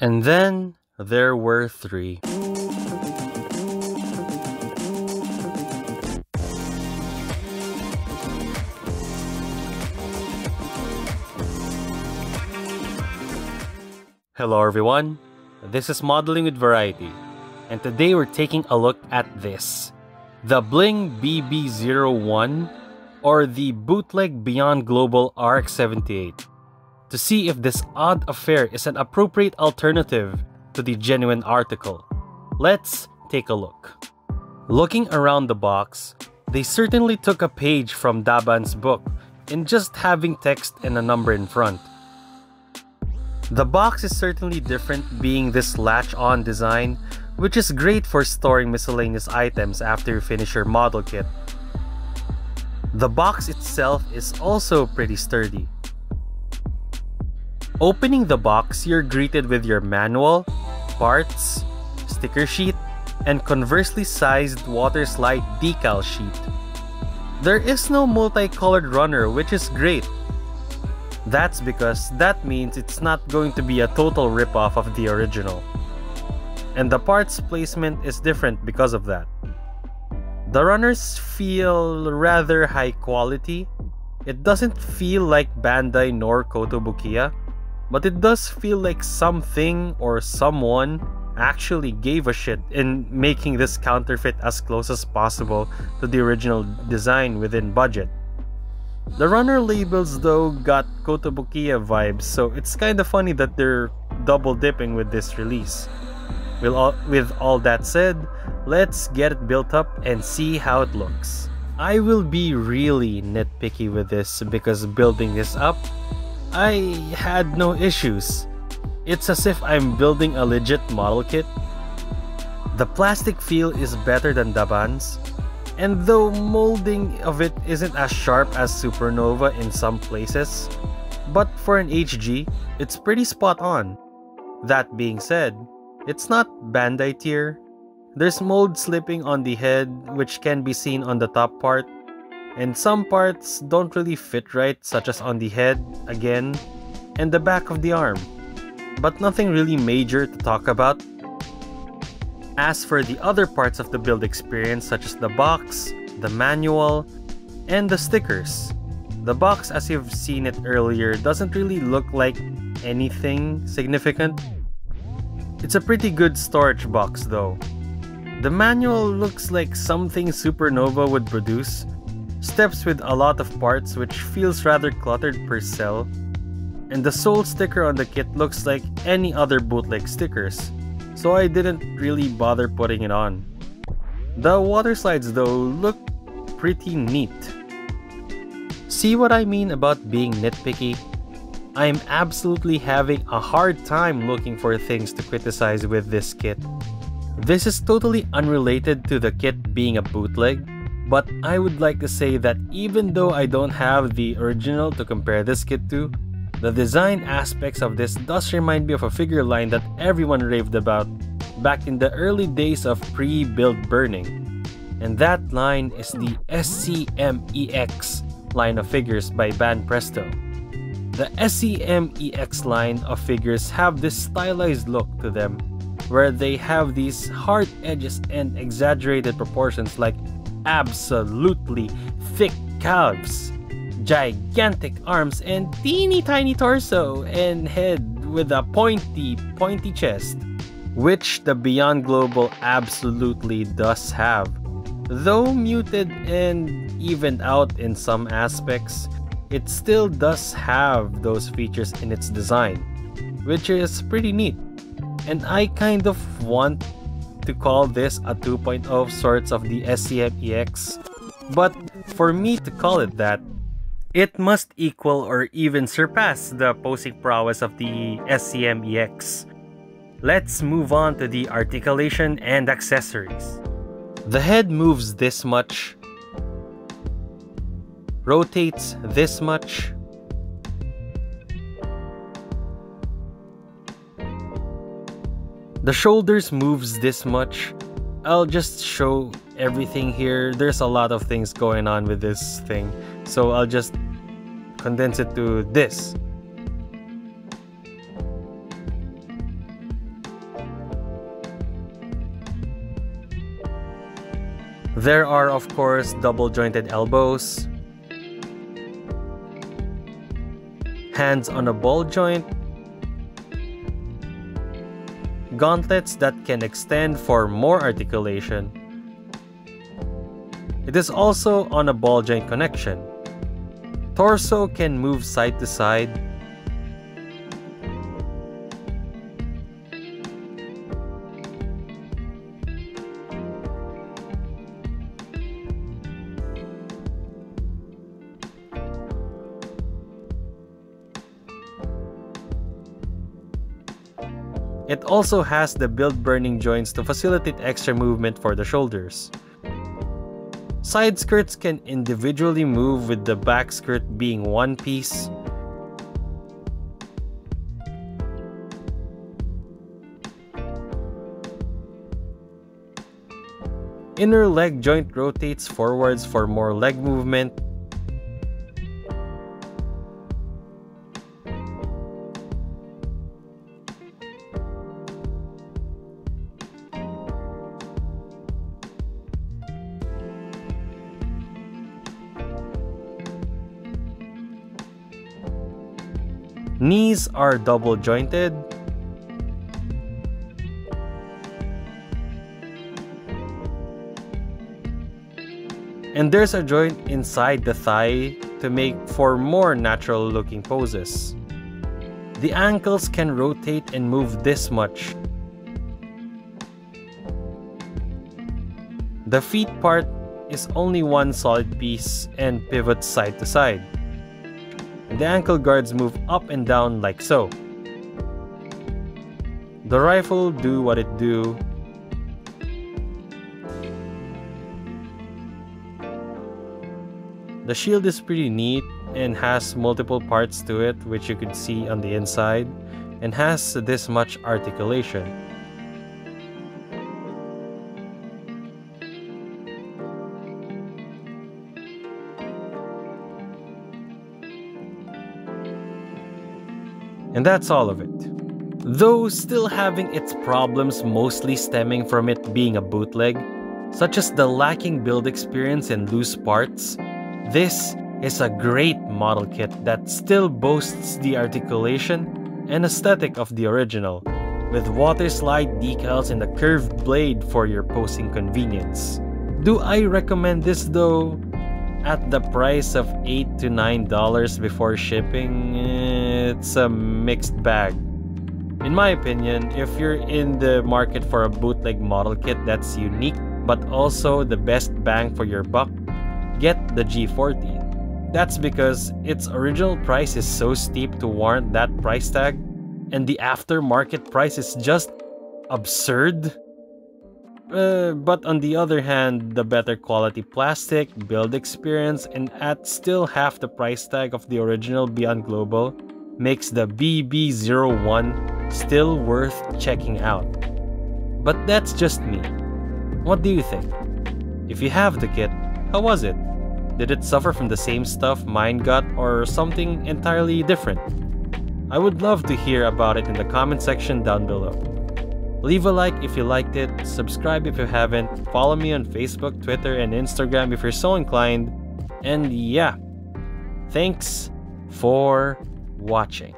And then there were 3. Hello everyone, this is Modeling with Variety, and today we're taking a look at this. The Bling BB-01 or the Bootleg Beyond Global RX-78. To see if this odd affair is an appropriate alternative to the genuine article. Let's take a look. Looking around the box, they certainly took a page from Daban's book in just having text and a number in front. The box is certainly different, being this latch-on design, which is great for storing miscellaneous items after you finish your model kit. The box itself is also pretty sturdy. Opening the box, you're greeted with your manual, parts, sticker sheet, and conversely sized water slide decal sheet. There is no multicolored runner, which is great. That's because that means it's not going to be a total ripoff of the original. And the parts placement is different because of that. The runners feel rather high quality. It doesn't feel like Bandai nor Kotobukiya, but it does feel like something or someone actually gave a shit in making this counterfeit as close as possible to the original design within budget. The runner labels though got Kotobukiya vibes, so it's kinda funny that they're double dipping with this release. With all that said, let's get it built up and see how it looks. I will be really nitpicky with this because building this up, I had no issues. It's as if I'm building a legit model kit. The plastic feel is better than Daban's. And though molding of it isn't as sharp as Supernova in some places, but for an HG, it's pretty spot on. That being said, it's not Bandai tier. There's mold slipping on the head, which can be seen on the top part, and some parts don't really fit right, such as on the head, again, and the back of the arm. But nothing really major to talk about. As for the other parts of the build experience, such as the box, the manual, and the stickers, the box, as you've seen it earlier, doesn't really look like anything significant. It's a pretty good storage box though. The manual looks like something Supernova would produce, steps with a lot of parts which feels rather cluttered per cell, and the sole sticker on the kit looks like any other bootleg stickers, so I didn't really bother putting it on. The water slides though look pretty neat. See what I mean about being nitpicky? I'm absolutely having a hard time looking for things to criticize with this kit. This is totally unrelated to the kit being a bootleg, but I would like to say that even though I don't have the original to compare this kit to, the design aspects of this does remind me of a figure line that everyone raved about back in the early days of pre-build burning. And that line is the SCMEX line of figures by Banpresto. The SCMEX line of figures have this stylized look to them, where they have these hard edges and exaggerated proportions like absolutely thick calves, gigantic arms, and teeny tiny torso and head with a pointy chest, which the Beyond Global absolutely does have. Though muted and evened out in some aspects, it still does have those features in its design, which is pretty neat. And I kind of want to call this a 2.0 of sorts of the SCMEX, but for me to call it that, it must equal or even surpass the posing prowess of the SCMEX. Let's move on to the articulation and accessories. The head moves this much, rotates this much, the shoulders moves this much. I'll just show everything here. There's a lot of things going on with this thing, so I'll just condense it to this. There are, of course, double-jointed elbows, hands on a ball joint, gauntlets that can extend for more articulation. It is also on a ball joint connection. Torso can move side to side. It also has the build-burning joints to facilitate extra movement for the shoulders. Side skirts can individually move, with the back skirt being one piece. Inner leg joint rotates forwards for more leg movement. Knees are double jointed. And there's a joint inside the thigh to make for more natural looking poses. The ankles can rotate and move this much. The feet part is only one solid piece and pivots side to side. And the ankle guards move up and down like so. The rifle do what it do. The shield is pretty neat and has multiple parts to it, which you could see on the inside, and has this much articulation. And that's all of it. Though still having its problems, mostly stemming from it being a bootleg, such as the lacking build experience and loose parts, this is a great model kit that still boasts the articulation and aesthetic of the original, with water slide decals and a curved blade for your posing convenience. Do I recommend this though? At the price of $8 to $9 before shipping, it's a mixed bag. In my opinion, if you're in the market for a bootleg model kit that's unique but also the best bang for your buck, get the G40. That's because its original price is so steep to warrant that price tag, and the aftermarket price is just absurd. But on the other hand, the better quality plastic, build experience, and at still half the price tag of the original Beyond Global makes the BB-01 still worth checking out. But that's just me. What do you think? If you have the kit, how was it? Did it suffer from the same stuff mine got, or something entirely different? I would love to hear about it in the comment section down below. Leave a like if you liked it, subscribe if you haven't, follow me on Facebook, Twitter, and Instagram if you're so inclined, and yeah, thanks for watching.